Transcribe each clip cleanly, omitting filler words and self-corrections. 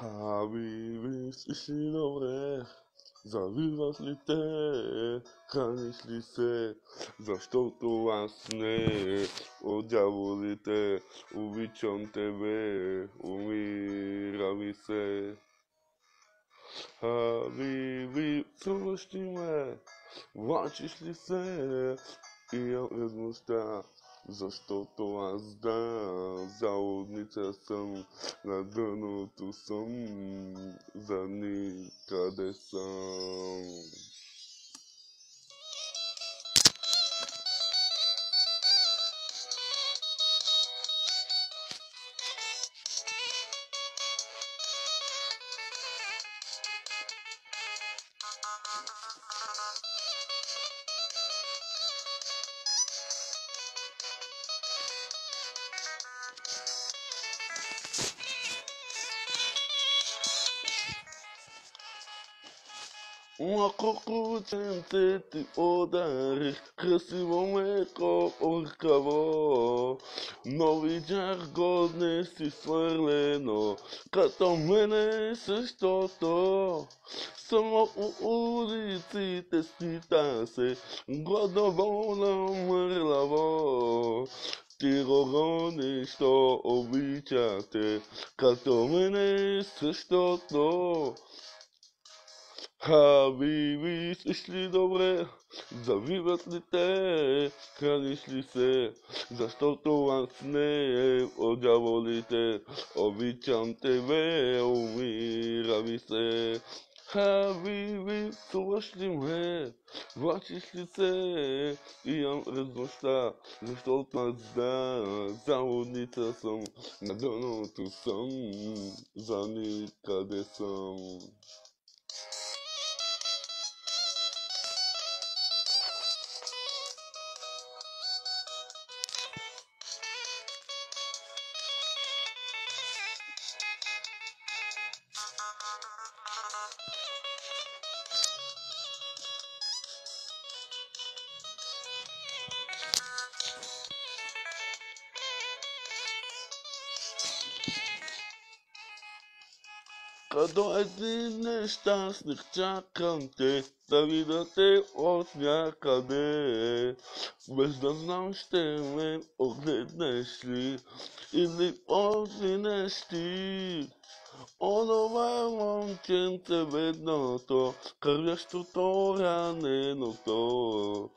Habibi, jeśli dobre, zawiwasz li te, chranisz li se, za što to łasne, odziało li te, uwiczą tebe, umírali se. Habibi, co właściwe, walczysz li se, i ja rozmuszta, za što to łazda, zawodnica są, na donu tu są, za nikade są. Uma cucucente ti odar, krasivo mleko orkavo, novi jargodne si svrleno, kad to mene se što to, samo u ulici te spita se, gladovolo mrlavo, ti rogoni što običate, kad to mene se što to. Habibi, jeśli dobre, zawiwać li te, chranisz li se, za što to łasne, odziało li te, običam tebe, umírali se. Habibi, co właściwe, walczysz li se, i ja roznoszta, za što to zda, zawodnice są, na donu tu są, za nikade są. Kada один нещастник чакам те, да видя те от някъде, без да знам ще ме огледнеш ли, или огледнеш ти. Онова момченце бедното, кървящото раненото,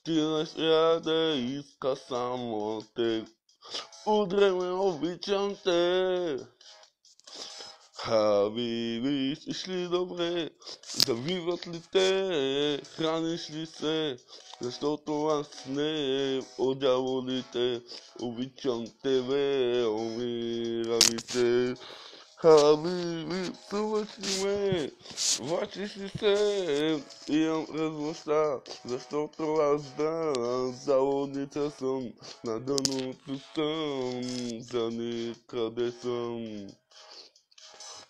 ти не трябва да иска само те, удря ме, обичам те. Habibi, jeśli dobre, zawiwać li te, chranisz li se, za što to łasne, odziało li te, uwiczą tebe, umírali se. Habibi, co właściwe, walczysz li se, i ją rozłożta, za što to łazda, zawodnice są, na donu tu są, za nikade są.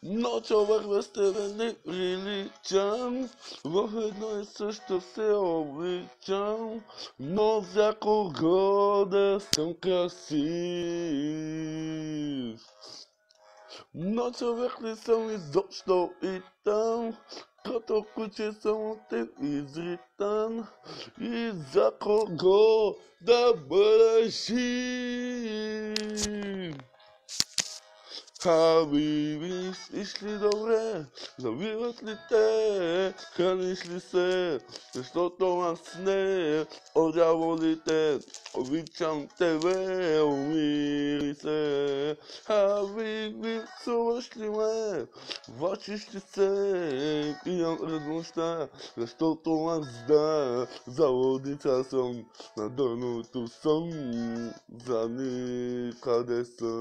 No човек без тебе не приличам, в едно и също се обличам, но за кого да съм красив. Но човек ли съм изобщо и там, като куче съм от теб изритан, и за кого да бъда жив. Habibi, jeśli dobre, zawiwać li te, chranisz li se, za što to łasne, odziało li te, običam tebe, umírali se. Habibi, co właściwe, walczysz li se, i ja rozmuszta, za što to łazda, zawodnica są, na donu tu są, za nikade są.